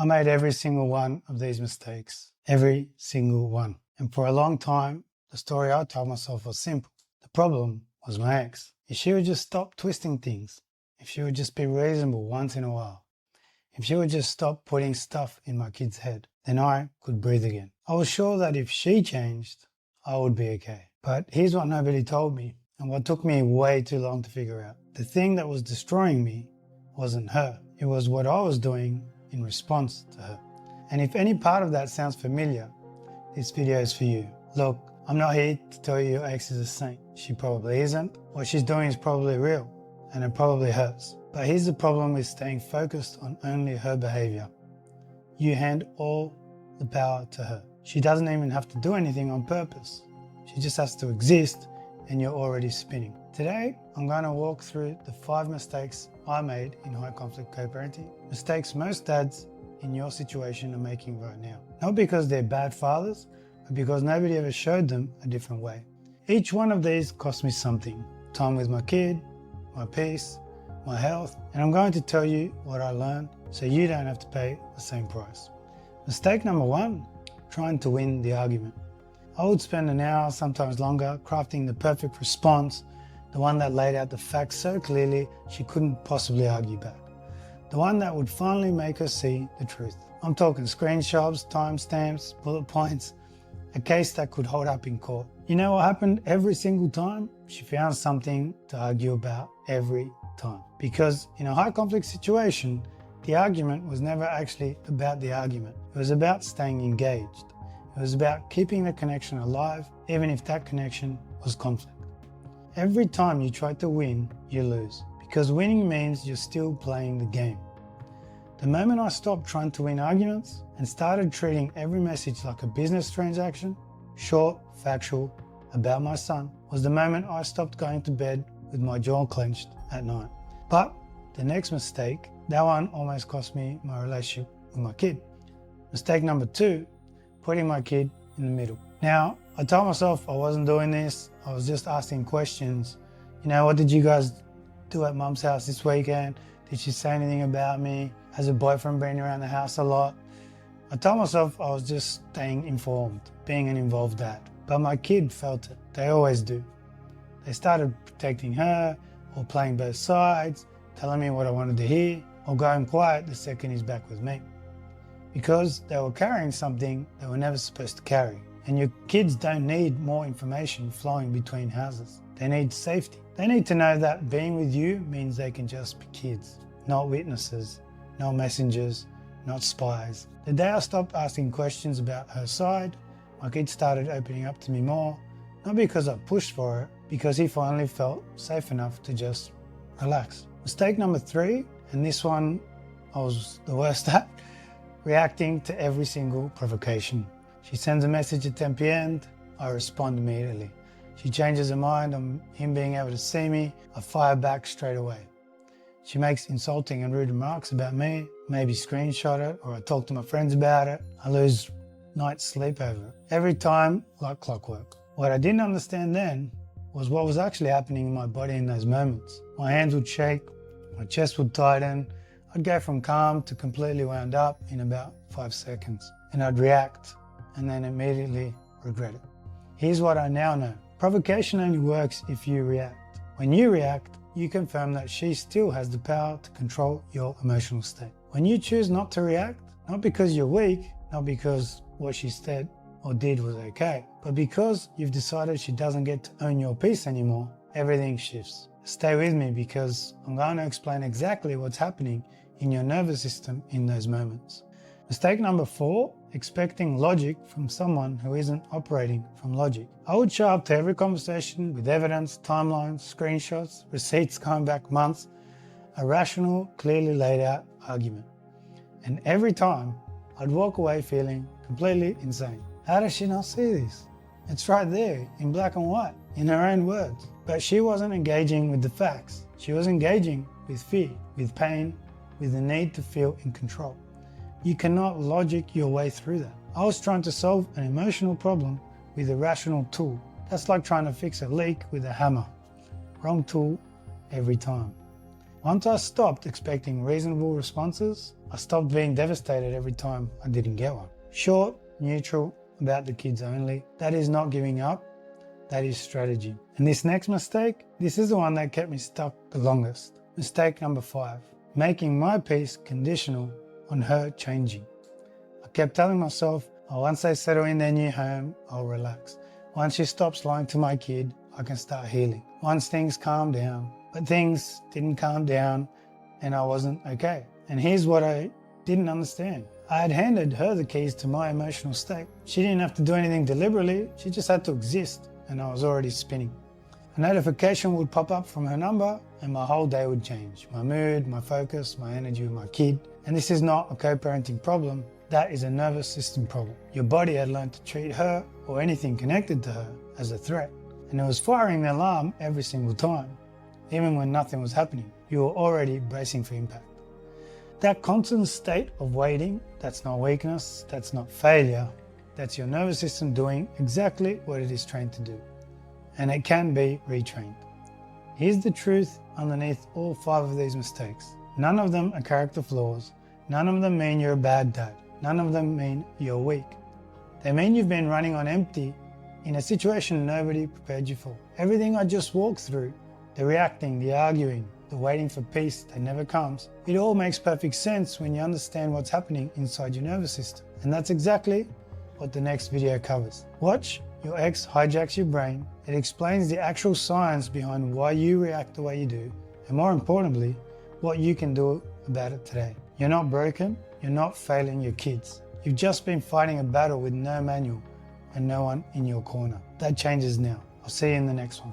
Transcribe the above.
I made every single one of these mistakes. Every single one. And for a long time, the story I told myself was simple. The problem was my ex. If she would just stop twisting things, if she would just be reasonable once in a while, if she would just stop putting stuff in my kid's head, then I could breathe again. I was sure that if she changed, I would be okay. But here's what nobody told me, and what took me way too long to figure out. The thing that was destroying me wasn't her. It was what I was doing in response to her. And if any part of that sounds familiar, this video is for you. Look, I'm not here to tell you your ex is a saint. She probably isn't. What she's doing is probably real, and it probably hurts. But here's the problem with staying focused on only her behavior. You hand all the power to her. She doesn't even have to do anything on purpose. She just has to exist, and you're already spinning. Today, I'm going to walk through the 5 mistakes I made in high conflict co-parenting. Mistakes most dads in your situation are making right now. Not because they're bad fathers, but because nobody ever showed them a different way. Each one of these cost me something. Time with my kid, my peace, my health, and I'm going to tell you what I learned so you don't have to pay the same price. Mistake number 1, trying to win the argument. I would spend an hour, sometimes longer, crafting the perfect response, the one that laid out the facts so clearly she couldn't possibly argue back. The one that would finally make her see the truth. I'm talking screenshots, timestamps, bullet points, a case that could hold up in court. You know what happened every single time? She found something to argue about every time. Because in a high conflict situation, the argument was never actually about the argument. It was about staying engaged. It was about keeping the connection alive, even if that connection was conflict. Every time you try to win, you lose. Because winning means you're still playing the game. The moment I stopped trying to win arguments and started treating every message like a business transaction, short, factual, about my son, was the moment I stopped going to bed with my jaw clenched at night. But the next mistake, that one almost cost me my relationship with my kid. Mistake number 2, putting my kid in the middle. Now, I told myself I wasn't doing this. I was just asking questions. You know, what did you guys do at mum's house this weekend? Did she say anything about me? Has her boyfriend been around the house a lot? I told myself I was just staying informed, being an involved dad. But my kid felt it. They always do. They started protecting her, or playing both sides, telling me what I wanted to hear, or going quiet the second he's back with me. Because they were carrying something they were never supposed to carry. And your kids don't need more information flowing between houses. They need safety. They need to know that being with you means they can just be kids, not witnesses, not messengers, not spies. The day I stopped asking questions about her side, my kid started opening up to me more, not because I pushed for it, because he finally felt safe enough to just relax. Mistake number 3, and this one I was the worst at, reacting to every single provocation. She sends a message at 10 p.m, I respond immediately. She changes her mind on him being able to see me, I fire back straight away. She makes insulting and rude remarks about me, maybe screenshot it, or I talk to my friends about it. I lose night's sleep over it. Every time, like clockwork. What I didn't understand then was what was actually happening in my body in those moments. My hands would shake, my chest would tighten, I'd go from calm to completely wound up in about 5 seconds. And I'd react, and then immediately regret it. Here's what I now know. Provocation only works if you react. When you react, you confirm that she still has the power to control your emotional state. When you choose not to react, not because you're weak, not because what she said or did was okay, but because you've decided she doesn't get to own your peace anymore, everything shifts. Stay with me because I'm going to explain exactly what's happening in your nervous system in those moments. Mistake number 4, expecting logic from someone who isn't operating from logic. I would show up to every conversation with evidence, timelines, screenshots, receipts going back months, a rational, clearly laid out argument. And every time, I'd walk away feeling completely insane. How does she not see this? It's right there, in black and white, in her own words. But she wasn't engaging with the facts. She was engaging with fear, with pain, with the need to feel in control. You cannot logic your way through that. I was trying to solve an emotional problem with a rational tool. That's like trying to fix a leak with a hammer. Wrong tool every time. Once I stopped expecting reasonable responses, I stopped being devastated every time I didn't get one. Short, neutral, about the kids only. That is not giving up. That is strategy. And this next mistake, this is the one that kept me stuck the longest. Mistake number 5, making my peace conditional on her changing. I kept telling myself, oh, once they settle in their new home, I'll relax. Once she stops lying to my kid, I can start healing. Once things calm down. But things didn't calm down and I wasn't okay. And here's what I didn't understand. I had handed her the keys to my emotional state. She didn't have to do anything deliberately, she just had to exist, and I was already spinning. A notification would pop up from her number and my whole day would change. My mood, my focus, my energy with my kid. And this is not a co-parenting problem, that is a nervous system problem. Your body had learned to treat her or anything connected to her as a threat. And it was firing the alarm every single time, even when nothing was happening. You were already bracing for impact. That constant state of waiting, that's not weakness, that's not failure, that's your nervous system doing exactly what it is trained to do. And it can be retrained. Here's the truth underneath all 5 of these mistakes. None of them are character flaws. None of them mean you're a bad dad. None of them mean you're weak. They mean you've been running on empty in a situation nobody prepared you for. Everything I just walked through, the reacting, the arguing, the waiting for peace that never comes, it all makes perfect sense when you understand what's happening inside your nervous system. And that's exactly what the next video covers. Watch Your Ex Hijacks Your Brain. It explains the actual science behind why you react the way you do, and more importantly, what you can do about it today. You're not broken, you're not failing your kids. You've just been fighting a battle with no manual and no one in your corner. That changes now. I'll see you in the next one.